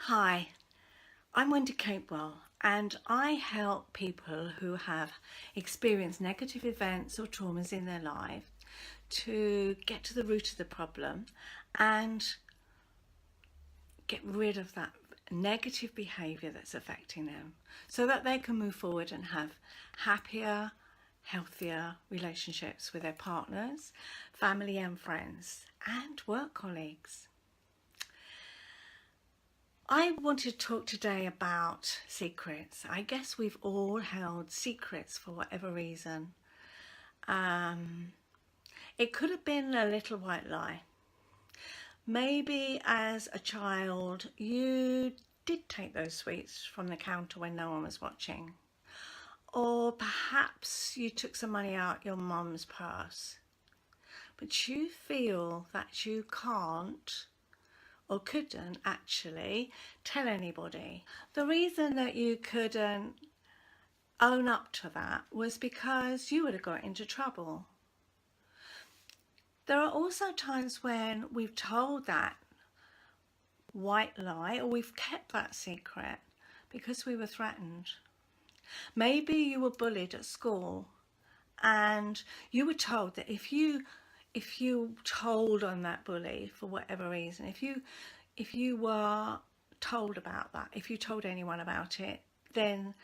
Hi, I'm Wendy Capewell and I help people who have experienced negative events or traumas in their life to get to the root of the problem and get rid of that negative behaviour that's affecting them so that they can move forward and have happier, healthier relationships with their partners, family and friends and work colleagues. I want to talk today about secrets. I guess we've all held secrets for whatever reason. It could have been a little white lie. Maybe as a child you did take those sweets from the counter when no one was watching. Or perhaps you took some money out your mum's purse. But you feel that you can't or couldn't actually tell anybody. The reason that you couldn't own up to that was because you would have got into trouble. There are also times when we've told that white lie or we've kept that secret because we were threatened. Maybe you were bullied at school and you were told that if you told on that bully for whatever reason, if you were told about that, if you told anyone about it, then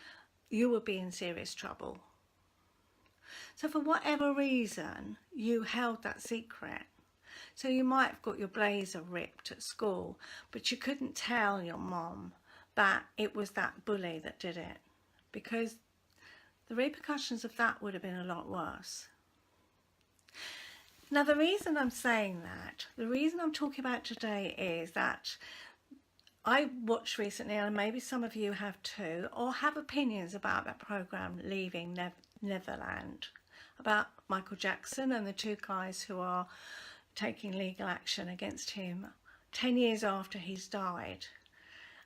you would be in serious trouble. So for whatever reason, you held that secret. So you might have got your blazer ripped at school, but you couldn't tell your mom that it was that bully that did it, because the repercussions of that would have been a lot worse. Now, the reason I'm saying that, the reason I'm talking about today is that I watched recently, and maybe some of you have too, or have opinions about that programme Leaving Neverland, about Michael Jackson and the two guys who are taking legal action against him 10 years after he's died.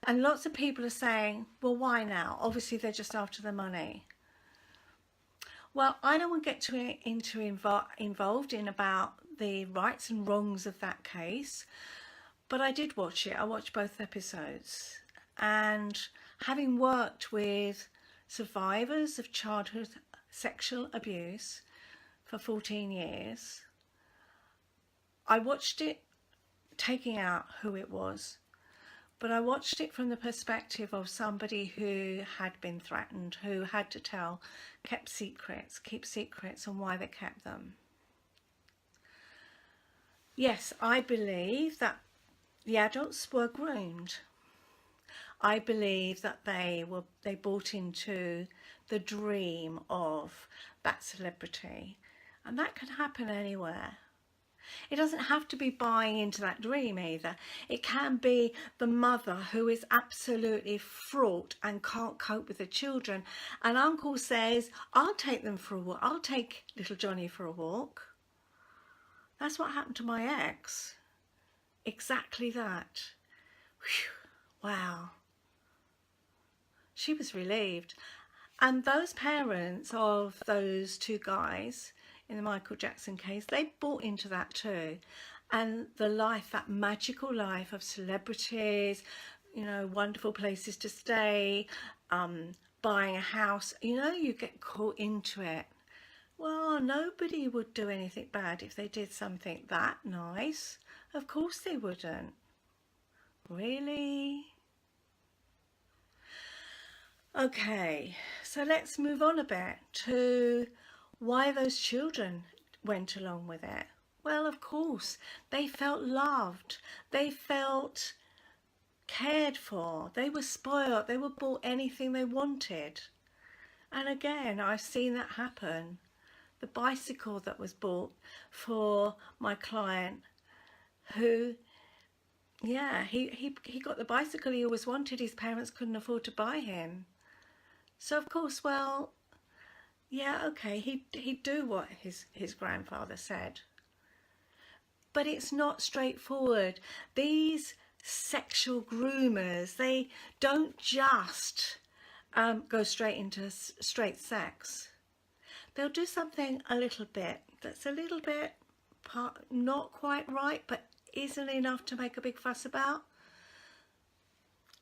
And lots of people are saying, well, why now? Obviously, they're just after the money. Well, I don't want to get involved in about the rights and wrongs of that case, but I did watch it. I watched both episodes, and having worked with survivors of childhood sexual abuse for 14 years, I watched it taking out who it was, but I watched it from the perspective of somebody who had been threatened, who had to keep secrets and why they kept them. Yes, I believe that the adults were groomed. I believe that they bought into the dream of that celebrity, and that can happen anywhere. It doesn't have to be buying into that dream either. It can be the mother who is absolutely fraught and can't cope with the children, and uncle says, I'll take them for a walk. I'll take little Johnny for a walk. That's what happened to my ex. Exactly that. Whew. Wow. She was relieved. And those parents of those two guys in the Michael Jackson case, they bought into that too. And the life, that magical life of celebrities, you know, wonderful places to stay, buying a house, you know, you get caught into it. Well, nobody would do anything bad if they did something that nice. Of course they wouldn't. Really? Okay, so let's move on a bit to why those children went along with it. Well, of course, they felt loved. They felt cared for. They were spoiled. They were bought anything they wanted. And again, I've seen that happen. The bicycle that was bought for my client who, yeah, he got the bicycle he always wanted. His parents couldn't afford to buy him. So of course, well, yeah, okay, he'd do what his grandfather said. But it's not straightforward. These sexual groomers, they don't just go straight into straight sex. They'll do something a little bit that's a little bit not quite right, but isn't enough to make a big fuss about.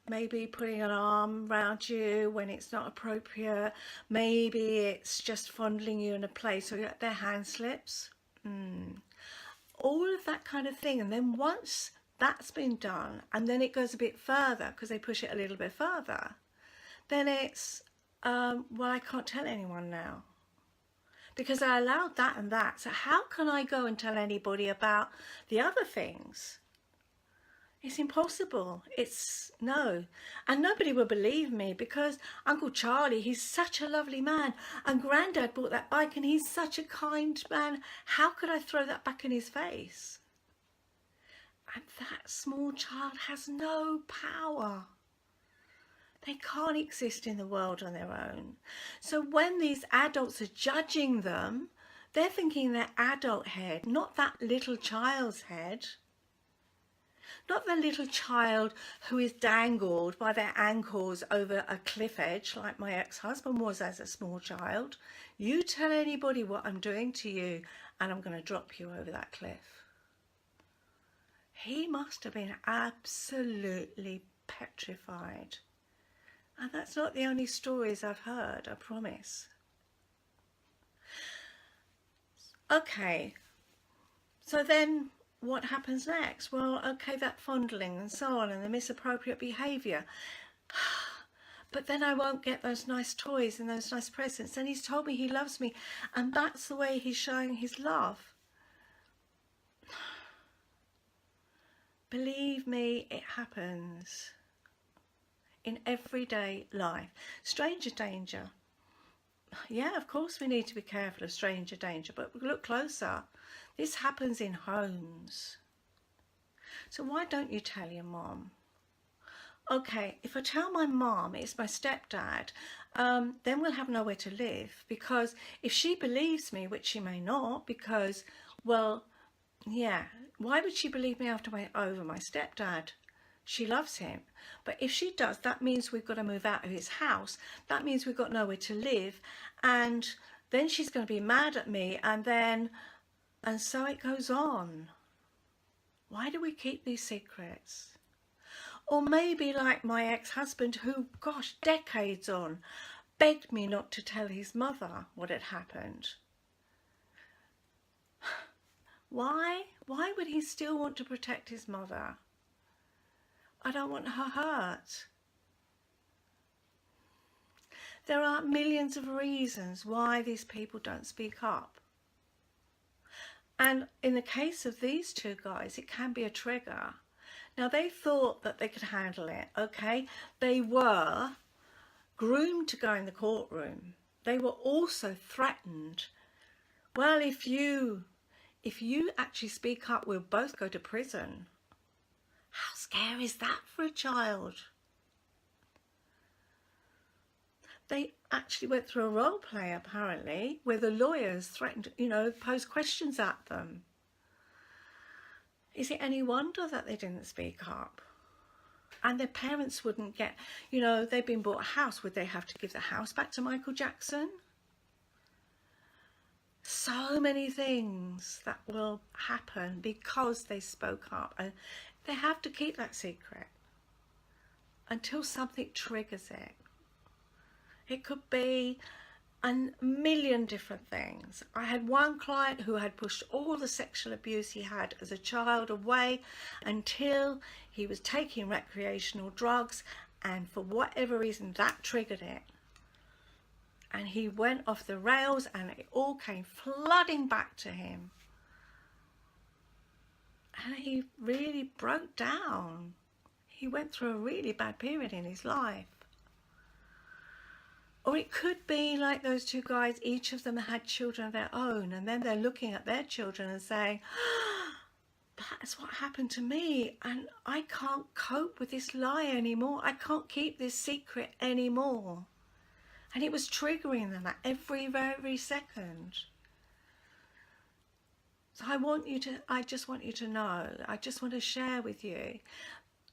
maybe putting an arm around you when it's not appropriate. Maybe it's just fondling you in a place, or their hand slips. All of that kind of thing. And then once that's been done, and then it goes a bit further because they push it a little bit further, then it's, well, I can't tell anyone now because I allowed that and that. So how can I go and tell anybody about the other things? It's impossible. It's no. And nobody will believe me because Uncle Charlie, he's such a lovely man. And Grandad bought that bike and he's such a kind man. How could I throw that back in his face? And that small child has no power. They can't exist in the world on their own. So when these adults are judging them, they're thinking their adult head, not that little child's head. Not the little child who is dangled by their ankles over a cliff edge like my ex-husband was as a small child. You tell anybody what I'm doing to you and I'm going to drop you over that cliff. He must have been absolutely petrified. And that's not the only stories I've heard, I promise. Okay, so then what happens next? Well, okay, that fondling and so on and the misappropriate behaviour. But then I won't get those nice toys and those nice presents. And he's told me he loves me. And that's the way he's showing his love. Believe me, it happens in everyday life. Stranger danger. Yeah, of course we need to be careful of stranger danger, but look closer. This happens in homes. So why don't you tell your mom? Okay, if I tell my mom it's my stepdad, then we'll have nowhere to live, because if she believes me, which she may not, because, well, yeah, why would she believe me over my stepdad? She loves him. But if she does, that means we've got to move out of his house. That means we've got nowhere to live. And then she's going to be mad at me. And so it goes on. Why do we keep these secrets? Or maybe like my ex-husband who, gosh, decades on, begged me not to tell his mother what had happened. Why? Why would he still want to protect his mother? I don't want her hurt. There are millions of reasons why these people don't speak up. And in the case of these two guys, it can be a trigger. Now, they thought that they could handle it, okay? They were groomed to go in the courtroom. They were also threatened. Well, if you actually speak up, we'll both go to prison. How scary is that for a child? They actually went through a role play, apparently, where the lawyers threatened, pose questions at them. Is it any wonder that they didn't speak up? And their parents wouldn't get, they've been bought a house. Would they have to give the house back to Michael Jackson? So many things that will happen because they spoke up. And they have to keep that secret until something triggers it. It could be a million different things. I had one client who had pushed all the sexual abuse he had as a child away until he was taking recreational drugs, and for whatever reason that triggered it. And he went off the rails and it all came flooding back to him. And he really broke down. He went through a really bad period in his life. Or it could be like those two guys, each of them had children of their own, and then they're looking at their children and saying, that's what happened to me, and I can't cope with this lie anymore. I can't keep this secret anymore. And it was triggering them at every second. So I just want you to know, I just want to share with you,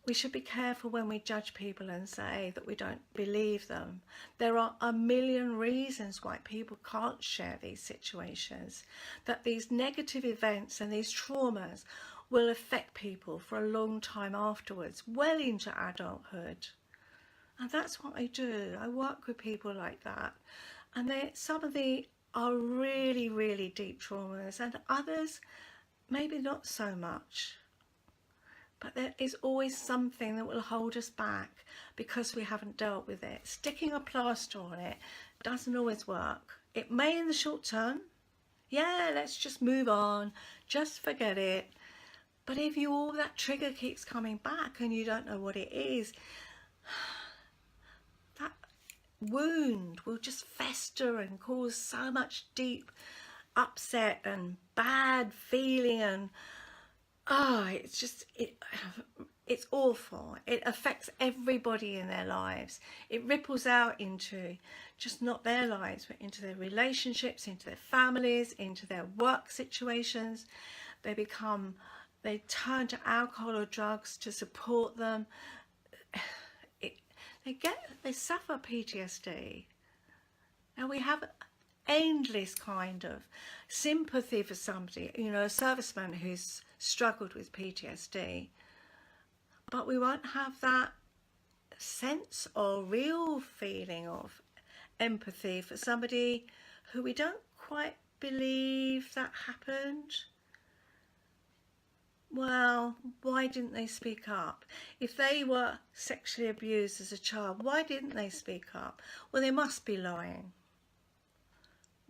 we should be careful when we judge people and say that we don't believe them. There are a million reasons why people can't share these situations, that these negative events and these traumas will affect people for a long time afterwards, well into adulthood. And that's what I do. I work with people like that. And some of the are really, really deep traumas, and others maybe not so much. But there is always something that will hold us back because we haven't dealt with it. Sticking a plaster on it doesn't always work. It may in the short term. Yeah, let's just move on. Just forget it. But if that trigger keeps coming back and you don't know what it is, that wound will just fester and cause so much deep upset and bad feeling, and it's awful. It affects everybody in their lives. It ripples out into just not their lives, but into their relationships, into their families, into their work situations. They turn to alcohol or drugs to support them. They suffer PTSD. Now we have endless kind of sympathy for somebody, a serviceman who's struggled with PTSD, but we won't have that sense or real feeling of empathy for somebody who we don't quite believe that happened. Well, why didn't they speak up? If they were sexually abused as a child, why didn't they speak up? Well, they must be lying.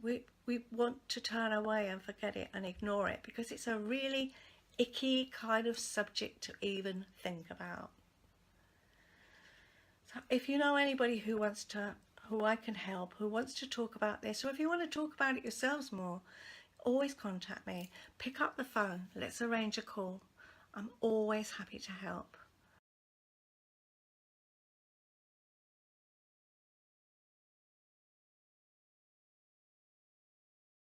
We want to turn away and forget it and ignore it because it's a really icky kind of subject to even think about. So if you know anybody who I can help, who wants to talk about this, or if you want to talk about it yourselves more, always contact me. Pick up the phone. Let's arrange a call. I'm always happy to help.